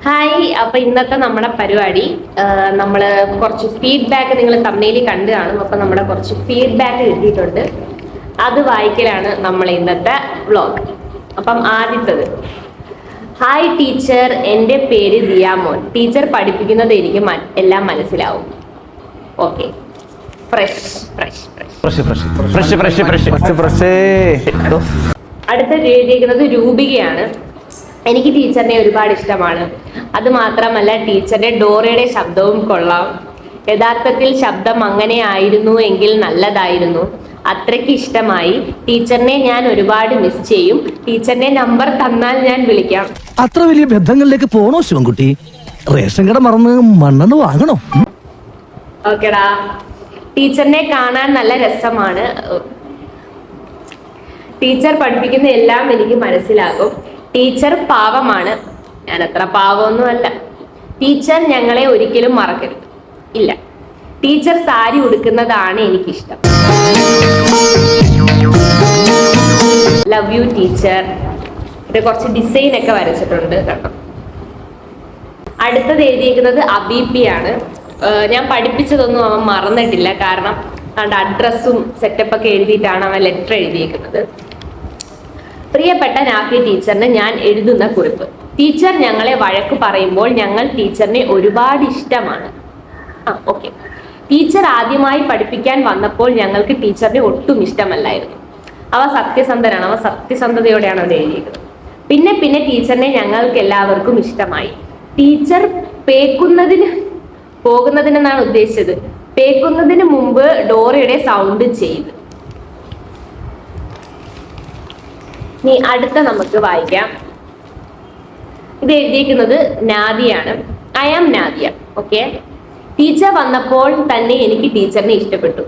Hi. അപ്പൊ ഇന്നത്തെ നമ്മുടെ പരിപാടി നമ്മൾ കുറച്ച് ഫീഡ്ബാക്ക് നിങ്ങൾ തമ്മിൽ കണ്ടു കാണും. അപ്പൊ നമ്മുടെ കുറച്ച് ഫീഡ്ബാക്ക് കിട്ടിയിട്ടുണ്ട്, അത് വായിക്കലാണ് നമ്മൾ ഇന്നത്തെ വ്ളോഗ്. അപ്പം ആദ്യത്തത്, ഹായ് ടീച്ചർ, എൻ്റെ പേര് ദിയാമോൻ. ടീച്ചർ പഠിപ്പിക്കുന്നത് എനിക്ക് എല്ലാം മനസ്സിലാവും. ഓക്കെ, അടുത്ത എഴുതിയിരിക്കുന്നത് രൂപികയാണ്. എനിക്ക് ടീച്ചറിനെ ഒരുപാട് ഇഷ്ടമാണ്. അത് മാത്രമല്ല, ടീച്ചറുടെ ഡോറയുടെ ശബ്ദവും കൊള്ളാം. യഥാർത്ഥത്തിൽ ശബ്ദം അങ്ങനെ ആയിരുന്നു എങ്കിൽ നല്ലതായിരുന്നു. അത്രയ്ക്ക് ഇഷ്ടമായി. ടീച്ചറിനെ ഞാൻ ഒരുപാട് മിസ് ചെയ്യും. ടീച്ചറിന്റെ നമ്പർ തന്നാൽ ഞാൻ വിളിക്കാം. അത്ര വലിയ ബന്ധങ്ങളിലേക്ക് പോണോ ശിവൻകുട്ടി? റേഷൻ കട മറന്ന് മണ്ണെണ്ണ വാങ്ങണോ? ഓക്കെടാ. ടീച്ചറിനെ കാണാൻ നല്ല രസമാണ്. ടീച്ചർ പഠിപ്പിക്കുന്ന എല്ലാം എനിക്ക് മനസ്സിലാകും. ടീച്ചർ പാവമാണ്. ഞാൻ അത്ര പാവമൊന്നും അല്ല. ടീച്ചർ ഞങ്ങളെ ഒരിക്കലും മറക്കരുത്. ഇല്ല, ടീച്ചർ സാരി ഉടുക്കുന്നതാണ് എനിക്കിഷ്ടം. Love you teacher. ഇത് കുറച്ച് ഡിസൈൻ ഒക്കെ വരച്ചിട്ടുണ്ട് കേട്ടോ. അടുത്തത് എഴുതിയിരിക്കുന്നത് അബീപ്പിയാണ്. ഞാൻ പഠിപ്പിച്ചതൊന്നും അവൻ മറന്നിട്ടില്ല. കാരണം അവൻ്റെ അഡ്രസ്സും സെറ്റപ്പൊക്കെ എഴുതിയിട്ടാണ് അവൻ ലെറ്റർ എഴുതിയിരിക്കുന്നത്. പ്രിയപ്പെട്ട നാഫി ടീച്ചറിന് ഞാൻ എഴുതുന്ന കുറിപ്പ്. ടീച്ചർ ഞങ്ങളെ വഴക്ക് പറയുമ്പോൾ ഞങ്ങൾ ടീച്ചറിനെ ഒരുപാട് ഇഷ്ടമാണ്. ഓക്കെ. ടീച്ചർ ആദ്യമായി പഠിപ്പിക്കാൻ വന്നപ്പോൾ ഞങ്ങൾക്ക് ടീച്ചറിനെ ഒട്ടും ഇഷ്ടമല്ലായിരുന്നു. അവ സത്യസന്ധനാണ്. അവ സത്യസന്ധതയോടെയാണ് അത് എഴുതിയിരിക്കുന്നത്. പിന്നെ പിന്നെ ടീച്ചറിനെ ഞങ്ങൾക്ക് എല്ലാവർക്കും ഇഷ്ടമായി. ടീച്ചർ പോകുന്നതിനെന്നാണ് ഉദ്ദേശിച്ചത്. പേക്കുന്നതിന് മുമ്പ് ഡോറയുടെ സൗണ്ട് ചെയ്ത്. ഇനി അടുത്ത നമുക്ക് വായിക്കാം. ഇത് എഴുതിയിരിക്കുന്നത് നാദിയാണ്. I am Nadia. Okay. Teacher വന്നപ്പോൾ തന്നെ എനിക്ക് ടീച്ചറിനെ ഇഷ്ടപ്പെട്ടു.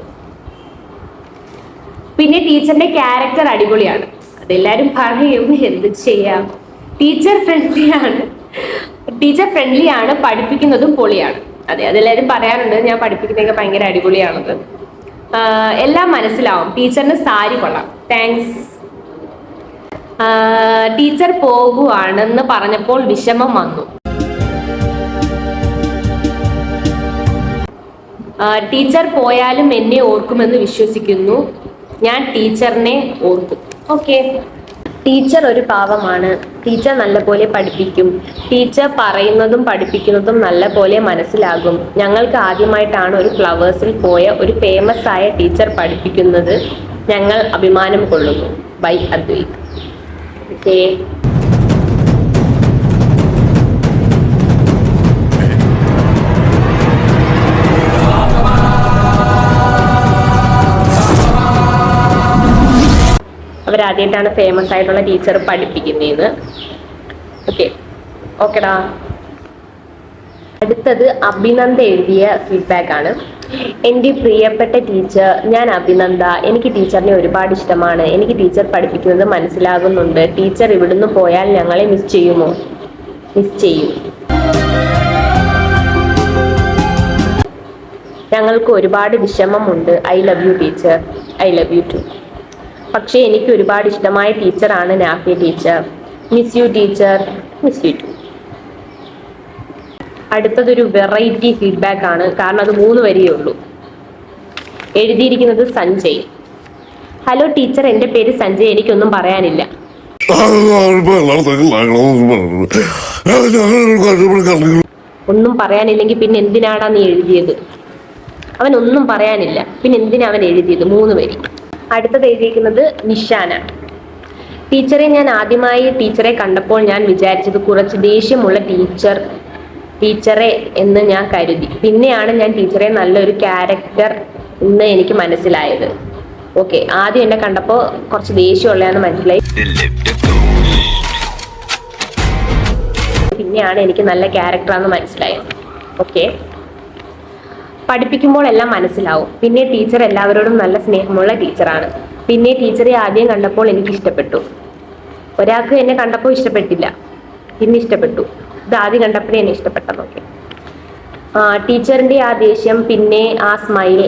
പിന്നെ ടീച്ചറിന്റെ ക്യാരക്ടർ അടിപൊളിയാണ്. അതെല്ലാരും പറയും, എന്ത് ചെയ്യാം. ടീച്ചർ ഫ്രണ്ട്ലിയാണ്. പഠിപ്പിക്കുന്നതും പൊളിയാണ്. അതെ, അതെല്ലാരും പറയാറുണ്ട്. ഞാൻ പഠിപ്പിക്കുന്നതൊക്കെ ഭയങ്കര അടിപൊളിയാണത്. എല്ലാം മനസ്സിലാവും. ടീച്ചറിന് സാരി കൊള്ളാം. താങ്ക്സ്. ടീച്ചർ പോകുവാണെന്ന് പറഞ്ഞപ്പോൾ വിഷമം വന്നു. ടീച്ചർ പോയാലും എന്നെ ഓർക്കുമെന്ന് വിശ്വസിക്കുന്നു. ഞാൻ ടീച്ചറിനെ ഓർക്കും. ഓക്കെ. ടീച്ചർ ഒരു പാവമാണ്. ടീച്ചർ നല്ലപോലെ പഠിപ്പിക്കും. ടീച്ചർ പറയുന്നതും പഠിപ്പിക്കുന്നതും നല്ലപോലെ മനസ്സിലാകും. ഞങ്ങൾക്ക് ആദ്യമായിട്ടാണ് ഒരു ഫ്ലവേഴ്സിൽ പോയ ഒരു ഫേമസ് ആയ ടീച്ചർ പഠിപ്പിക്കുന്നത്. ഞങ്ങൾ അഭിമാനം കൊള്ളുന്നു. ബൈ അദ്വൈത്. ഓക്കെ. അവരാദ്യമായിട്ടാണ് ഫേമസ് ആയിട്ടുള്ള ടീച്ചർ പഠിപ്പിക്കുന്നതെന്ന്. ഓക്കെടാ. അടുത്തത് അഭിനന്ദ എഴുതിയ ഫീഡ്ബാക്ക് ആണ്. എൻ്റെ പ്രിയപ്പെട്ട ടീച്ചർ, ഞാൻ അഭിനന്ദ. എനിക്ക് ടീച്ചറിനെ ഒരുപാട് ഇഷ്ടമാണ്. എനിക്ക് ടീച്ചർ പഠിപ്പിക്കുന്നത് മനസ്സിലാകുന്നുണ്ട്. ടീച്ചർ ഇവിടുന്ന് പോയാൽ ഞങ്ങളെ മിസ് ചെയ്യുമോ? മിസ് ചെയ്യും. ഞങ്ങൾക്ക് ഒരുപാട് വിഷമമുണ്ട്. I love you teacher. I love you too. പക്ഷേ എനിക്ക് ഒരുപാട് ഇഷ്ടമായ ടീച്ചറാണ് Nafi teacher. Miss you teacher. Miss you too. അടുത്തതൊരു വെറൈറ്റി ഫീഡ്ബാക്ക് ആണ്. കാരണം അത് 3 വരിയേ ഉള്ളൂ. എഴുതിയിരിക്കുന്നത് സഞ്ജയ്. ഹലോ ടീച്ചർ, എൻ്റെ പേര് സഞ്ജയ്. എനിക്കൊന്നും പറയാനില്ല. ഒന്നും പറയാനില്ലെങ്കിൽ പിന്നെ എന്തിനാടാ നീ എഴുതിയത്? അവൻ ഒന്നും പറയാനില്ല, പിന്നെ എന്തിനാ അവൻ എഴുതിയത്? 3 വരി. അടുത്തത് എഴുതിയിരിക്കുന്നത് നിഷാന. ടീച്ചറെ, ഞാൻ ആദ്യമായി ടീച്ചറെ കണ്ടപ്പോൾ ഞാൻ വിചാരിച്ചത് കുറച്ച് ദേഷ്യമുള്ള ടീച്ചറെ എന്ന് ഞാൻ കരുതി. പിന്നെയാണ് ഞാൻ ടീച്ചറെ നല്ലൊരു ക്യാരക്ടർ എന്ന് എനിക്ക് മനസ്സിലായത്. ഓക്കെ. ആദ്യം എന്നെ കണ്ടപ്പോൾ കുറച്ച് ദേഷ്യമുള്ളതെന്ന് മനസ്സിലായി. പിന്നെയാണ് എനിക്ക് നല്ല ക്യാരക്ടറാണെന്ന് മനസ്സിലായത്. ഓക്കെ. പഠിപ്പിക്കുമ്പോൾ എല്ലാം മനസ്സിലാവും. പിന്നെ ടീച്ചർ എല്ലാവരോടും നല്ല സ്നേഹമുള്ള ടീച്ചറാണ്. പിന്നെ ടീച്ചറെ ആദ്യം കണ്ടപ്പോൾ എനിക്ക് ഇഷ്ടപ്പെട്ടു. ഒരാൾക്ക് എന്നെ കണ്ടപ്പോൾ ഇഷ്ടപ്പെട്ടില്ല, പിന്നെ ഇഷ്ടപ്പെട്ടു. ഇത് ആദ്യം കണ്ടപ്പോഴേ എന്നെ ഇഷ്ടപ്പെട്ടത്. ഓക്കെ. ടീച്ചറിന്റെ ആ ദേഷ്യം, പിന്നെ ആ സ്മൈൽ,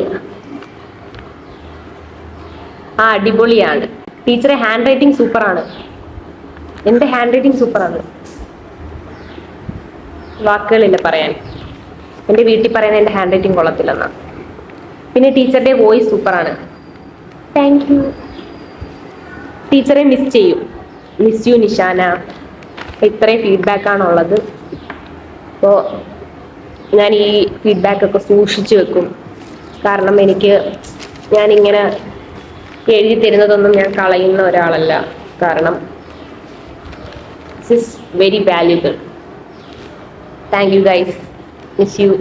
അടിപൊളിയാണ്. ടീച്ചറെ ഹാൻഡ് റൈറ്റിംഗ് സൂപ്പറാണ്. എൻ്റെ ഹാൻഡ് റൈറ്റിംഗ് സൂപ്പറാണ്. വാക്കുകളില്ല പറയാൻ. എൻ്റെ വീട്ടിൽ പറയുന്ന എൻ്റെ ഹാൻഡ് റൈറ്റിംഗ് കൊള്ളത്തില്ലെന്നാ. പിന്നെ ടീച്ചറുടെ വോയിസ് സൂപ്പറാണ്. Thank you. ടീച്ചറെ മിസ് ചെയ്യും. Miss you Nishana. ഇത്രയും ഫീഡ്ബാക്കാണുള്ളത്. അപ്പോൾ ഞാൻ ഈ ഫീഡ്ബാക്കൊക്കെ സൂക്ഷിച്ചു വെക്കും. കാരണം ഞാനിങ്ങനെ എഴുതി തരുന്നതൊന്നും ഞാൻ കളയുന്ന ഒരാളല്ല. കാരണം this is very valuable. Thank you guys. Miss you.